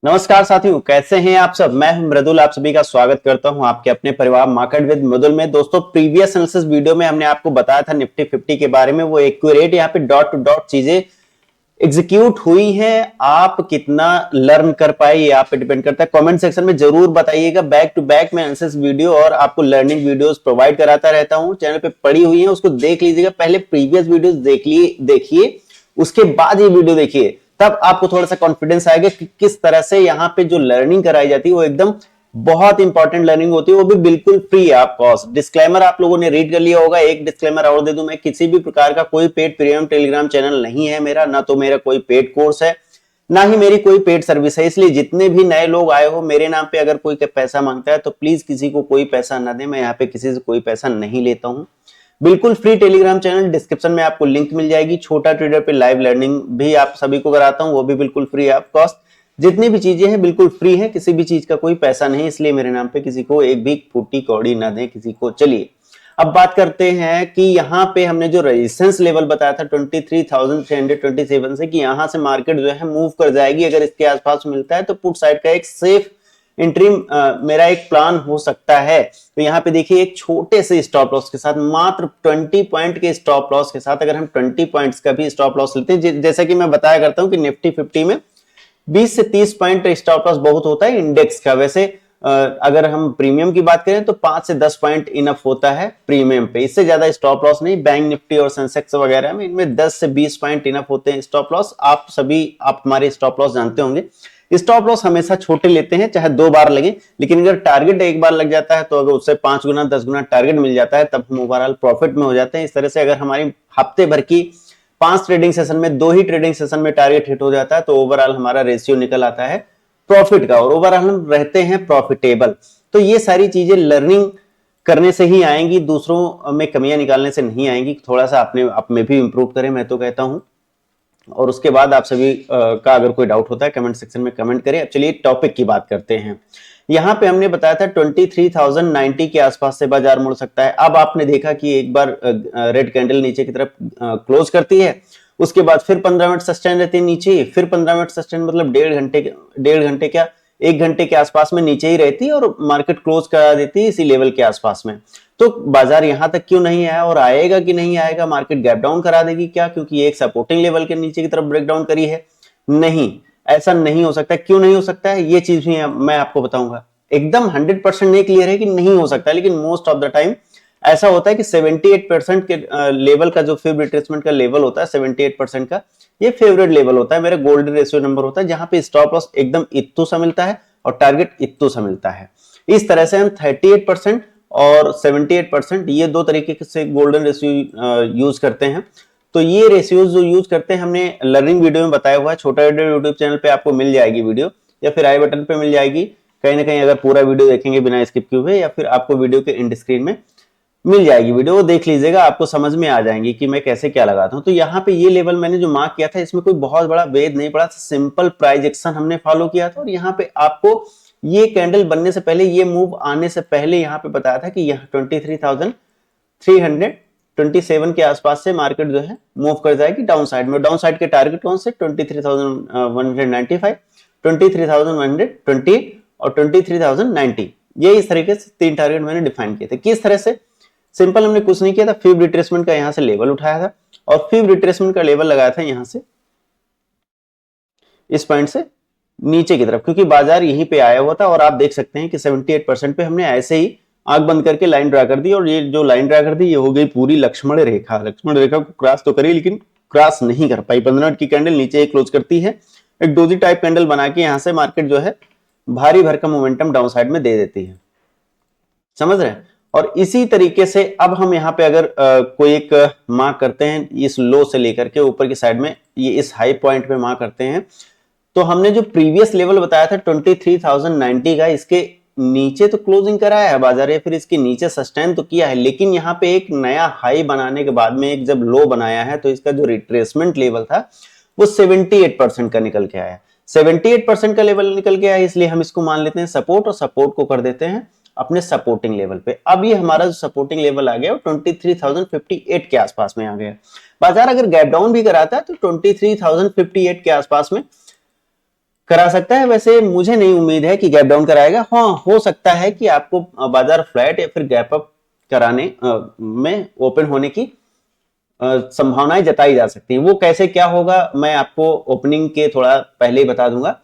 नमस्कार साथियों, कैसे हैं आप सब। मैं हूं मृदुल, आप सभी का स्वागत करता हूं आपके अपने परिवार मार्केट विद मृदुल में। दोस्तों, प्रीवियस एनालिसिस वीडियो में हमने आपको बताया था निफ्टी 50 के बारे में। वो एक्यूरेट यहाँ पे डॉट टू डॉट चीजें एग्जीक्यूट हुई हैं। आप कितना लर्न कर पाए ये आप पे डिपेंड करता है। कमेंट सेक्शन में जरूर बताइएगा। बैक टू बैक मैं एनालिसिस वीडियो और आपको लर्निंग वीडियोस प्रोवाइड कराता रहता हूं। चैनल पे पड़ी हुई है, उसको देख लीजिएगा। पहले प्रीवियस वीडियोस देखिए, उसके बाद ये वीडियो देखिए, तब आपको थोड़ा सा कॉन्फिडेंस आएगा कि किस तरह से यहाँ पे जो लर्निंग कराई जाती है वो एकदम बहुत इंपॉर्टेंट लर्निंग होती है, वो भी बिल्कुल फ्री है। आप कॉस्ट डिस्क्लेमर आप लोगों ने रीड कर लिया होगा। एक डिस्क्लेमर और दे दूं, मैं किसी भी प्रकार का कोई पेड प्रीमियम टेलीग्राम चैनल नहीं है मेरा, ना तो मेरा कोई पेड कोर्स है, ना ही मेरी कोई पेड सर्विस है। इसलिए जितने भी नए लोग आए हो मेरे नाम पे अगर कोई पैसा मांगता है तो प्लीज किसी को कोई पैसा ना दे। मैं यहाँ पे किसी से कोई पैसा नहीं लेता हूँ। बिल्कुल फ्री टेलीग्राम चैनल, डिस्क्रिप्शन में आपको लिंक मिल जाएगी। छोटा ट्रेडर पे लाइव लर्निंग भी आप सभी को कराता हूं, वो भी बिल्कुल फ्री ऑफ कॉस्ट। जितनी भी चीजें हैं बिल्कुल फ्री है, किसी भी चीज का कोई पैसा नहीं, इसलिए मेरे नाम पे किसी को एक भी फूटी कौड़ी ना दे किसी को। चलिए अब बात करते हैं कि यहाँ पे हमने जो रेजिस्टेंस लेवल बताया था 23,327 से, कि यहाँ से मार्केट जो है मूव कर जाएगी। अगर इसके आसपास मिलता है तो पुट साइड का एक सेफ इंट्री मेरा एक प्लान हो सकता है। तो यहाँ पे देखिए, एक छोटे से स्टॉप लॉस के साथ, मात्र 20 पॉइंट के स्टॉप लॉस के साथ, अगर हम 20 पॉइंट्स का भी स्टॉप लॉस लेते हैं, जैसा कि मैं बताया करता हूं कि निफ्टी 50 में 20 से 30 पॉइंट स्टॉप लॉस बहुत होता है इंडेक्स का। वैसे अगर हम प्रीमियम की बात करें तो 5 से 10 पॉइंट इनफ होता है प्रीमियम पे, इससे ज्यादा स्टॉप लॉस नहीं। बैंक निफ्टी और सेंसेक्स वगैरह में इनमें 10 से 20 पॉइंट इनफ होते हैं स्टॉप लॉस। आप हमारे स्टॉप लॉस जानते होंगे। स्टॉप लॉस हमेशा छोटे लेते हैं, चाहे 2 बार लगे, लेकिन अगर टारगेट एक बार लग जाता है तो अगर उससे 5 गुना 10 गुना टारगेट मिल जाता है तब हम ओवरऑल प्रॉफिट में हो जाते हैं। इस तरह से अगर हमारी हफ्ते भर की 5 ट्रेडिंग सेशन में 2 ही ट्रेडिंग सेशन में टारगेट हिट हो जाता है तो ओवरऑल हमारा रेशियो निकल आता है प्रॉफिट का, और ओवरऑल हम रहते हैं प्रॉफिटेबल। तो ये सारी चीजें लर्निंग करने से ही आएंगी, दूसरों में कमियां निकालने से नहीं आएंगी। थोड़ा सा अपने आप में भी इंप्रूव करें, मैं तो कहता हूं। और उसके बाद आप सभी का अगर कोई डाउट होता है कमेंट सेक्शन में कमेंट करें। अब चलिए टॉपिक की बात करते हैं। यहाँ पे हमने बताया था 23,090 के आसपास से बाजार मुड़ सकता है। अब आपने देखा कि एक बार रेड कैंडल नीचे की तरफ क्लोज करती है, उसके बाद फिर 15 मिनट सस्टेन रहती है नीचे, फिर 15 मिनट सस्टेन मतलब डेढ़ घंटे क्या 1 घंटे के आसपास में नीचे ही रहती है और मार्केट क्लोज करा देती है इसी लेवल के आसपास में। तो बाजार यहां तक क्यों नहीं आया और आएगा कि नहीं आएगा? मार्केट गैप डाउन करा देगी क्या, क्योंकि एक सपोर्टिंग लेवल के नीचे की तरफ ब्रेक डाउन करी है? नहीं, ऐसा नहीं हो सकता। क्यों नहीं हो सकता है ये चीज भी मैं आपको बताऊंगा। एकदम 100% नहीं क्लियर है कि नहीं हो सकता, लेकिन मोस्ट ऑफ द टाइम ऐसा होता है कि 78% के लेवल का जो फिब रिट्रेसमेंट का लेवल होता है 78% का, ये फेवरेट लेवल होता है, मेरा गोल्डन रेशियो नंबर होता है, जहां पे स्टॉप लॉस एकदम इत्तू सा मिलता है और टारगेट इत्तू सा मिलता है। इस तरह से हम 38% और 78% ये 2 तरीके से गोल्डन रेशियो यूज करते हैं। तो ये रेशियोज जो यूज करते हैं हमने लर्निंग वीडियो में बताया हुआ है। छोटा यूट्यूब चैनल पे आपको मिल जाएगी वीडियो, या फिर आई बटन पे मिल जाएगी कहीं ना कहीं, अगर पूरा वीडियो देखेंगे बिना स्किप किए हुए, या फिर आपको वीडियो के एंड स्क्रीन में मिल जाएगी वीडियो, वो देख लीजिएगा, आपको समझ में आ जाएंगी कि मैं कैसे क्या लगाता हूं। तो यहाँ पे ये लेवल मैंने जो मार्क किया था इसमें कोई बहुत बड़ा वेद नहीं पड़ा, सिंपल प्राइस एक्शन हमने फॉलो किया था। और यहाँ पे आपको ये कैंडल बनने से पहले, ये मूव आने से पहले यहाँ पे बताया था कि यहाँ 23,327 के आसपास से मार्केट जो है मूव कर जाएगी डाउन साइड में। डाउन साइड के टारगेट कौन से? 23,195, 23,120 और 23,090। ये इस तरीके से 3 टारगेट मैंने डिफाइन किए थे। किस तरह से? सिंपल, हमने कुछ नहीं किया था, फिब रिट्रेसमेंट का यहां से लेवल उठाया था और फिब रिट्रेसमेंट का लेवल लगाया था यहां से, इस पॉइंट से नीचे की तरफ, क्योंकि बाजार यहीं पे आया हुआ था। और आप देख सकते हैं कि 78% पे हमने ऐसे ही आंख बंद करके लाइन ड्रा कर दी, और ये जो लाइन ड्रा कर दी ये हो गई पूरी लक्ष्मण रेखा। लक्ष्मण रेखा को क्रॉस तो करी लेकिन क्रॉस नहीं कर पाई। 15 मिनट की कैंडल नीचे क्लोज करती है, एक डोजी टाइप कैंडल बना के यहां से मार्केट जो है भारी भरकम मोमेंटम डाउन साइड में दे देती है। समझ रहे हैं? और इसी तरीके से अब हम यहाँ पे अगर कोई एक मार्क करते हैं इस लो से लेकर के ऊपर की साइड में, ये इस हाई पॉइंट पे मार्क करते हैं, तो हमने जो प्रीवियस लेवल बताया था 23,090 का, इसके नीचे तो क्लोजिंग कराया है बाजार, या फिर इसके नीचे सस्टेन तो किया है, लेकिन यहाँ पे एक नया हाई बनाने के बाद में एक जब लो बनाया है तो इसका जो रिट्रेसमेंट लेवल था वो 78% का निकल के आया। 78% का लेवल निकल के आया, इसलिए हम इसको मान लेते हैं सपोर्ट, और सपोर्ट को कर देते हैं अपने सपोर्टिंग लेवल पे। अब ये हमारा जो सपोर्टिंग लेवल आ गया वो 23,058 के आसपास में आ गया। बाजार अगर गैप डाउन भी कराता है तो 23,058 के आसपास में करा सकता है। वैसे मुझे नहीं उम्मीद है कि गैप डाउन कराएगा। हाँ, हो सकता है कि आपको बाजार फ्लैट या फिर गैप अप कराने में ओपन होने की संभावनाएं जताई जा सकती हैं। वो कैसे क्या होगा मैं आपको ओपनिंग के थोड़ा पहले ही बता दूंगा।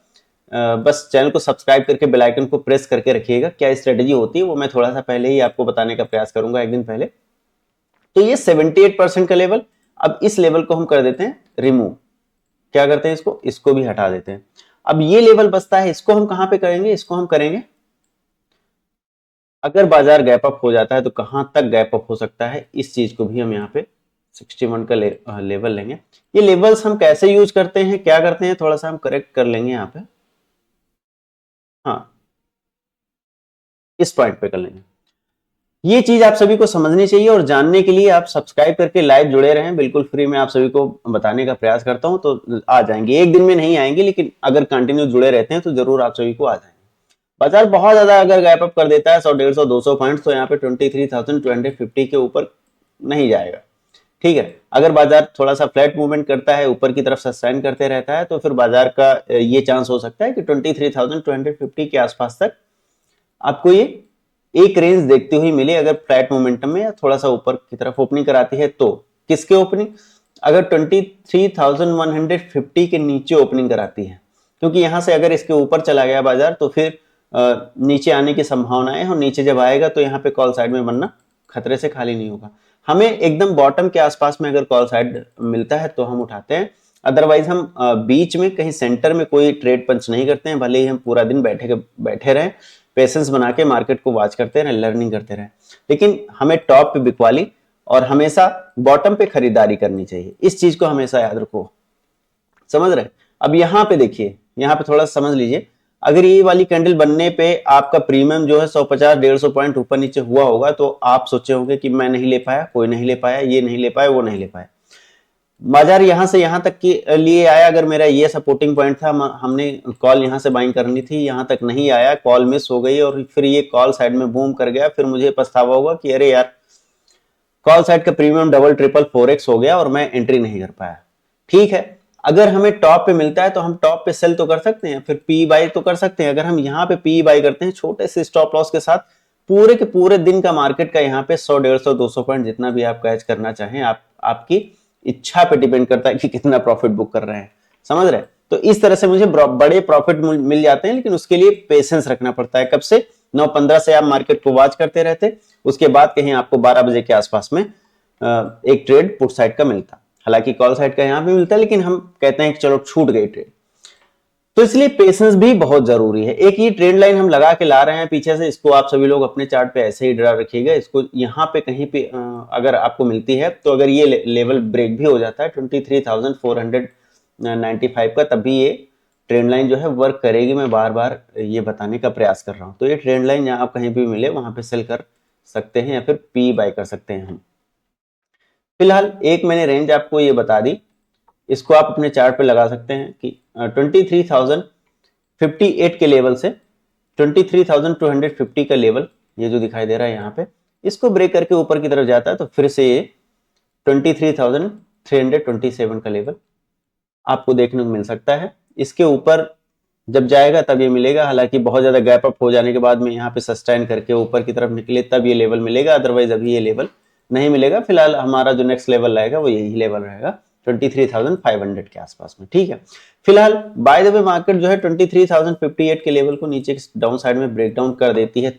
बस चैनल को सब्सक्राइब करके बेल आइकन को प्रेस करके रखिएगा। क्या स्ट्रेटेजी होती है वो मैं थोड़ा सा पहले ही आपको बताने का प्रयास करूंगा, एक दिन पहले। तो ये 78% का लेवल, अब इस लेवल को हम कर देते हैं रिमूव। क्या करते हैं, इसको भी हटा देते हैं। अब ये लेवल बचता है, इसको हम कहां पे करेंगे, इसको हम करेंगे अगर बाजार गैप अप हो जाता है तो कहां तक गैप अप हो सकता है, इस चीज को भी हम यहाँ पे 61 का लेवल लेंगे। ये लेवल्स हम कैसे यूज करते हैं, क्या करते हैं, थोड़ा सा हम करेक्ट कर लेंगे यहाँ पे। हाँ, इस पॉइंट पे कर लेंगे। ये चीज आप सभी को समझनी चाहिए और जानने के लिए आप सब्सक्राइब करके लाइव जुड़े रहें। बिल्कुल फ्री में आप सभी को बताने का प्रयास करता हूं, तो आ जाएंगे। एक दिन में नहीं आएंगे, लेकिन अगर कंटिन्यू जुड़े रहते हैं तो जरूर आप सभी को आ जाएंगे। बाजार बहुत ज्यादा अगर गैप अप कर देता है 100, 150, 200 पॉइंट, तो यहाँ पे 23,250 के ऊपर नहीं जाएगा। ठीक है, अगर बाजार थोड़ा सा फ्लैट मूवमेंट करता है, ऊपर की तरफ सस्टेन करते रहता है, तो फिर बाजार का ये चांस हो सकता है कि 23,250 के आसपास तक आपको ये एक रेंज देखते हुए मिले, अगर फ्लैट मोमेंटम में या थोड़ा सा ऊपर की तरफ ओपनिंग कराती है तो। किसके ओपनिंग, अगर 23,150 के नीचे ओपनिंग कराती है, क्योंकि यहां से अगर इसके ऊपर चला गया बाजार तो फिर नीचे आने की संभावना है, और नीचे जब आएगा तो यहाँ पे कॉल साइड में बनना खतरे से खाली नहीं होगा। हमें एकदम बॉटम के आसपास में अगर कॉल साइड मिलता है तो हम उठाते हैं, अदरवाइज हम बीच में कहीं सेंटर में कोई ट्रेड पंच नहीं करते हैं। भले ही हम पूरा दिन बैठे रहें, पेशेंस बना के मार्केट को वॉच करते रहे, लर्निंग करते रहे, लेकिन हमें टॉप पे बिकवाली और हमेशा बॉटम पे खरीदारी करनी चाहिए। इस चीज को हमेशा याद रखो, समझ रहे। अब यहाँ पे देखिए, यहाँ पे थोड़ा समझ लीजिए, अगर ये वाली कैंडल बनने पे आपका प्रीमियम जो है 150, 150 पॉइंट ऊपर नीचे हुआ होगा, तो आप सोचे होंगे कि मैं नहीं ले पाया, कोई नहीं ले पाया, ये नहीं ले पाया, वो नहीं ले पाया। बाजार यहां से यहां तक के लिए आया, अगर मेरा ये सपोर्टिंग पॉइंट था, हमने कॉल यहां से बाइंग करनी थी, यहां तक नहीं आया, कॉल मिस हो गई और फिर ये कॉल साइड में बूम कर गया, फिर मुझे पछतावा होगा कि अरे यार कॉल साइड का प्रीमियम डबल ट्रिपल 4x हो गया और मैं एंट्री नहीं कर पाया। ठीक है, अगर हमें टॉप पे मिलता है तो हम टॉप पे सेल तो कर सकते हैं, फिर पी बाई तो कर सकते हैं। अगर हम यहाँ पे पी बाई करते हैं छोटे से स्टॉप लॉस के साथ, पूरे के पूरे दिन का मार्केट का यहाँ पे 100, 150, 200 पॉइंट जितना भी आप कैच करना चाहें, आपकी इच्छा पे डिपेंड करता है कि कितना प्रॉफिट बुक कर रहे हैं, समझ रहे हैं। तो इस तरह से मुझे बड़े प्रॉफिट मिल जाते हैं, लेकिन उसके लिए पेशेंस रखना पड़ता है। कब से, 9:15 से आप मार्केट को वॉच करते रहते, उसके बाद कहीं आपको 12 बजे के आसपास में एक ट्रेड पुट साइड का मिलता। हालांकि कॉल साइड का यहां भी मिलता है, लेकिन हम कहते हैं कि चलो छूट गई ट्रेड। तो इसलिए पेशेंस भी बहुत जरूरी है। एक ये ट्रेंड लाइन हम लगा के ला रहे हैं पीछे से, इसको आप सभी लोग अपने चार्ट पे ऐसे ही ड्रा रखिएगा। इसको यहाँ पे कहीं पे अगर आपको मिलती है, तो अगर ये लेवल ब्रेक भी हो जाता है 23,495 का, तभी ये ट्रेंड लाइन जो है वर्क करेगी। मैं बार बार ये बताने का प्रयास कर रहा हूँ। तो ये ट्रेंड लाइन जहां आप कहीं भी मिले वहां पे सेल कर सकते हैं या फिर पी बाय कर सकते हैं हम। फिलहाल एक मैंने रेंज आपको ये बता दी, इसको आप अपने चार्ट पे लगा सकते हैं कि 23,058 के लेवल से 23,250 का लेवल, ये जो दिखाई दे रहा है यहाँ पे, इसको ब्रेक करके ऊपर की तरफ जाता है तो फिर से ये 23,327 का लेवल आपको देखने को मिल सकता है। इसके ऊपर जब जाएगा तब ये मिलेगा। हालांकि बहुत ज्यादा गैप अप हो जाने के बाद में यहाँ पे सस्टेन करके ऊपर की तरफ निकले तब ये लेवल मिलेगा, अदरवाइज अभी ये लेवल नहीं मिलेगा। फिलहाल हमारा जो नेक्स्ट लेवल रहेगा वो यही लेवल रहेगा 23,500 के आसपास में। ठीक है, फिलहाल बाय द वे मार्केट जो है 23,058 के लेवल को नीचे डाउन साइड में ब्रेक डाउन कर देती है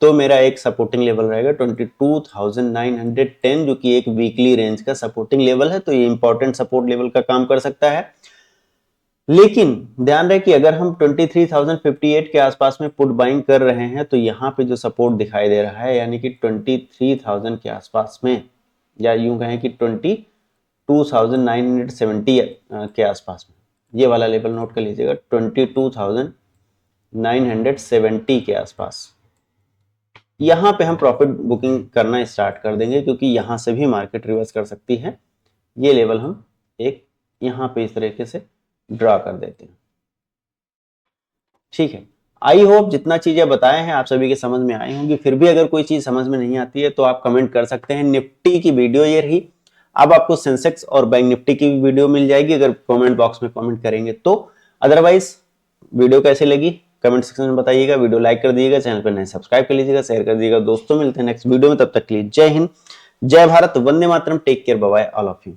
तो मेरा एक सपोर्टिंग लेवल रहेगा 22,910, जो कि एक वीकली रेंज का सपोर्टिंग लेवल है। तो ये इंपॉर्टेंट सपोर्ट लेवल का काम कर सकता है। लेकिन ध्यान रहे कि अगर हम 23,058 के आसपास में पुट बाइंग कर रहे हैं, तो यहाँ पे जो सपोर्ट दिखाई दे रहा है, यानी कि 23,000 के आसपास में, या यूं कहें कि 22,970 के आसपास में, ये वाला लेवल नोट कर लीजिएगा, 22,970 के आसपास, यहां पे हम प्रॉफिट बुकिंग करना स्टार्ट कर देंगे, क्योंकि यहां से भी मार्केट रिवर्स कर सकती है। ये लेवल हम एक यहां पे इस तरीके से ड्रा कर देते हैं। ठीक है, आई होप जितना चीजें बताए हैं आप सभी के समझ में आई होंगी। फिर भी अगर कोई चीज समझ में नहीं आती है तो आप कमेंट कर सकते हैं। निफ्टी की वीडियो ये रही। अब आपको सेंसेक्स और बैंक निफ्टी की भी वीडियो मिल जाएगी अगर कमेंट बॉक्स में कमेंट करेंगे तो। अदरवाइज वीडियो कैसी लगी कमेंट सेक्शन में बताइएगा, वीडियो लाइक कर दीजिएगा, चैनल पर नए सब्सक्राइब कर लीजिएगा, शेयर कर दीजिएगा। दोस्तों मिलते हैं नेक्स्ट वीडियो में, तब तक के लिए जय हिंद, जय भारत, वंदे मातरम, take care, bye bye all of you.